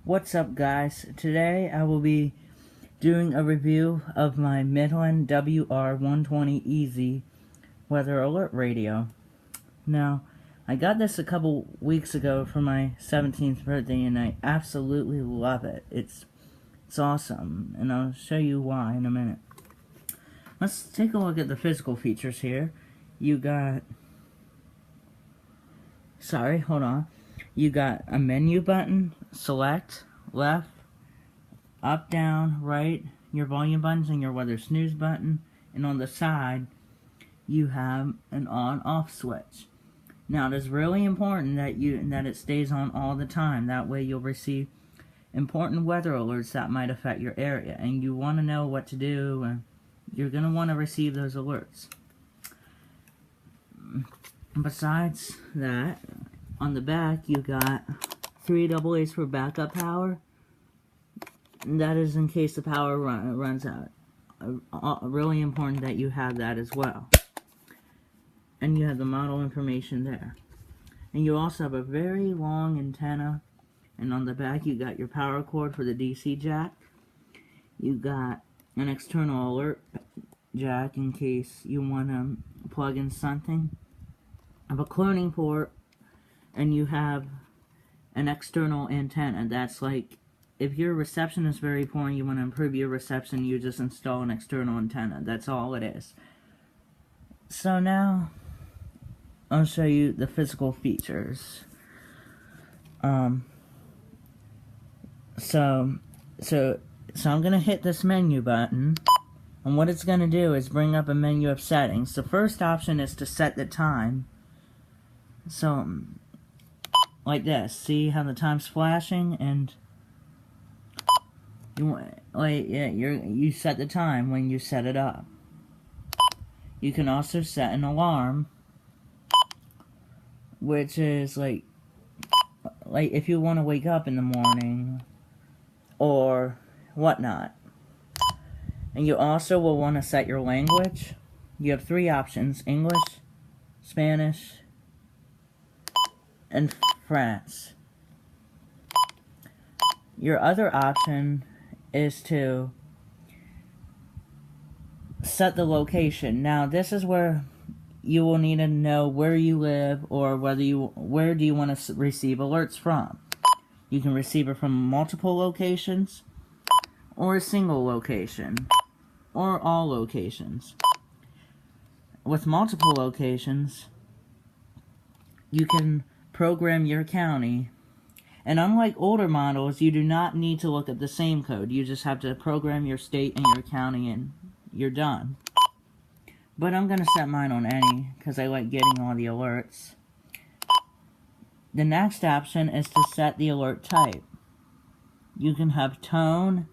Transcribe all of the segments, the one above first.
What's up, guys? Today I will be doing a review of my Midland WR-120EZ weather alert radio. Now, I got this a couple weeks ago for my 17th birthday and I absolutely love it. It's awesome, and I'll show you why in a minute. Let's take a look at the physical features here. You got You got a menu button, select, left, up, down, right, your volume buttons and your weather snooze button, and on the side you have an on-off switch. Now it is really important that it stays on all the time. That way you'll receive important weather alerts that might affect your area, and you want to know what to do, and you're going to want to receive those alerts. Besides that, on the back you got 3 AA's for backup power. That is in case the power runs out. Really important that you have that as well. And you have the model information there. And you also have a very long antenna. And on the back you got your power cord for the DC jack. You got an external alert jack in case you want to plug in something. I have a cloning port, and you have an external antenna. That's like, if your reception is very poor and you want to improve your reception, you just install an external antenna. That's all it is. So now, I'll show you the physical features. So I'm going to hit this menu button, and what it's going to do is bring up a menu of settings. The first option is to set the time. So, like this. See how the time's flashing, and you set the time when you set it up. You can also set an alarm, which is like if you want to wake up in the morning or whatnot. And you also will want to set your language. You have 3 options: English, Spanish, and France. Your other option is to set the location. Now this is where you will need to know where you live, or where do you want to receive alerts from. You can receive it from multiple locations, or a single location, or all locations. With multiple locations, you can program your county, and unlike older models, you do not need to look at the same code. You just have to program your state and your county, and you're done. But I'm going to set mine on any, because I like getting all the alerts. The next option is to set the alert type. You can have tone,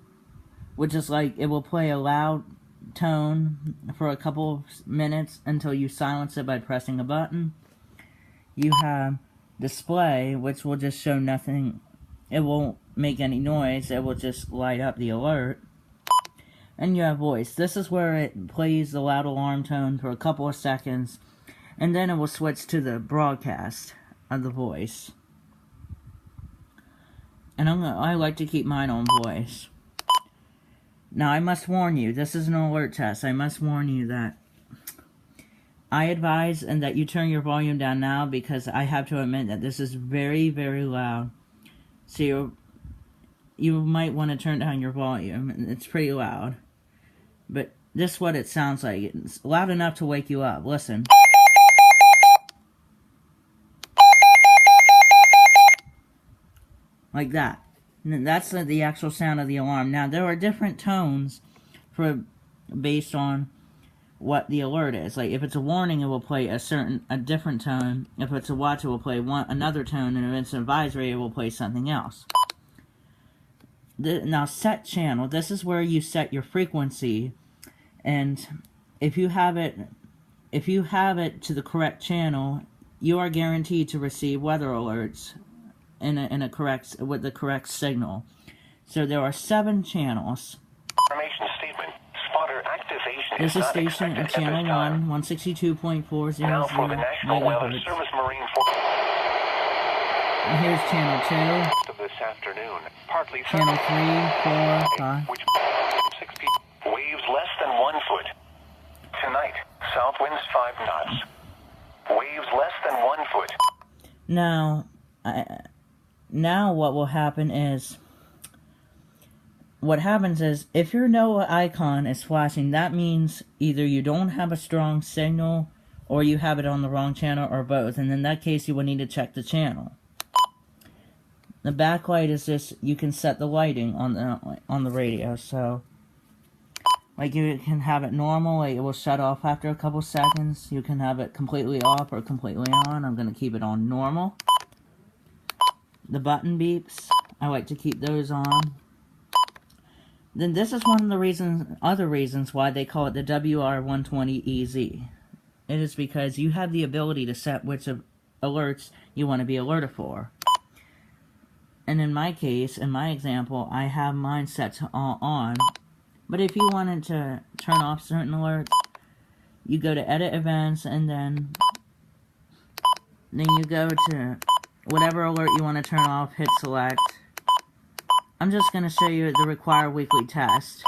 which is like, it will play a loud tone for a couple of minutes until you silence it by pressing a button. You have display, which will just show nothing. It won't make any noise. It will just light up the alert. And you have voice. This is where it plays the loud alarm tone for a couple of seconds, and then it will switch to the broadcast of the voice. And I like to keep mine on voice. Now I must warn you, this is an alert test. I must warn you that I advise and that you turn your volume down now, because I have to admit that this is very, very loud. So you might want to turn down your volume. It's pretty loud. But this is what it sounds like. It's loud enough to wake you up. Listen. Like that. And that's the actual sound of the alarm. Now there are different tones based on what the alert is. Like if it's a warning, it will play a different tone. If it's a watch, it will play another tone, and if it's an advisory, it will play something else. Now set channel. This is where you set your frequency, and if you have it to the correct channel, you are guaranteed to receive weather alerts with the correct signal. So there are 7 channels. Information statement. Spotter activation. This is station at channel 1, 162.400 Now for the National Weather megahertz. Service Marine Force. And here's channel 2. Of this afternoon. Partly Channel 3, 4, 5. which 6 p.m. Waves less than 1 foot. Tonight, south winds 5 knots. Waves less than 1 foot. Now what will happen is, what happens is, if your NOAA icon is flashing, that means either you don't have a strong signal, or you have it on the wrong channel, or both. And in that case, you will need to check the channel. The backlight is just, you can set the lighting on the radio. So, like, you can have it normal, like it will shut off after a couple seconds. You can have it completely off or completely on. I'm going to keep it on normal. The button beeps, I like to keep those on. Then this is one of the other reasons why they call it the WR-120EZ. It is because you have the ability to set which alerts you want to be alerted for. And in my case, in my example, I have mine set to all on. But if you wanted to turn off certain alerts, you go to Edit Events, and then you go to whatever alert you want to turn off, hit Select. I'm just going to show you the required weekly test.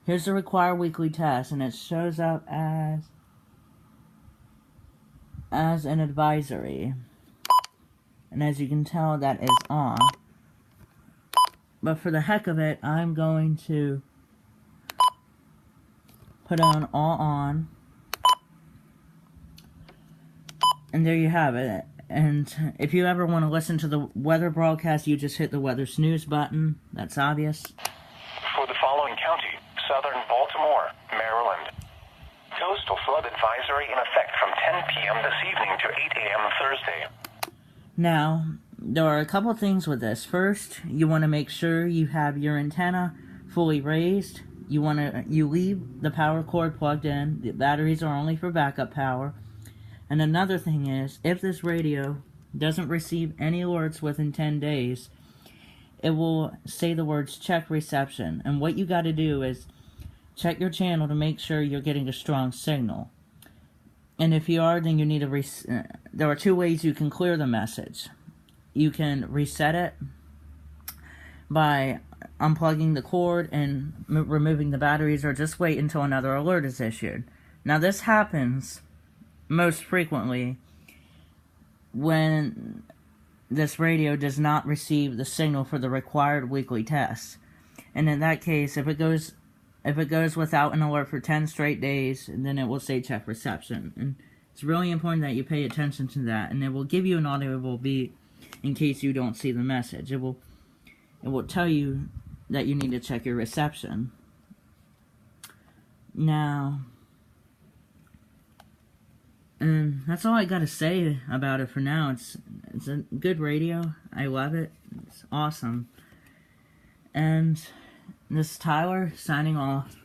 Here's the required weekly test, and it shows up as an advisory. And as you can tell, that is on. But for the heck of it, I'm going to put on all on. And there you have it. And if you ever want to listen to the weather broadcast, you just hit the weather snooze button. That's obvious. For the following county, southern Baltimore, Maryland. Coastal flood advisory in effect from 10 p.m. this evening to 8 a.m. Thursday. Now, there are a couple things with this. First, you want to make sure you have your antenna fully raised. You leave the power cord plugged in. The batteries are only for backup power. And another thing is, if this radio doesn't receive any alerts within 10 days, it will say the words check reception. And what you got to do is check your channel to make sure you're getting a strong signal. And if you are, then you need to there are two ways you can clear the message. You can reset it by unplugging the cord and removing the batteries, or just wait until another alert is issued. Now this happens most frequently when this radio does not receive the signal for the required weekly test. And in that case, if it goes without an alert for 10 straight days, then it will say check reception. And it's really important that you pay attention to that, and it will give you an audible beep in case you don't see the message. It will tell you that you need to check your reception. Now, and that's all I gotta say about it for now. It's a good radio. I love it. It's awesome. And this is Tyler signing off.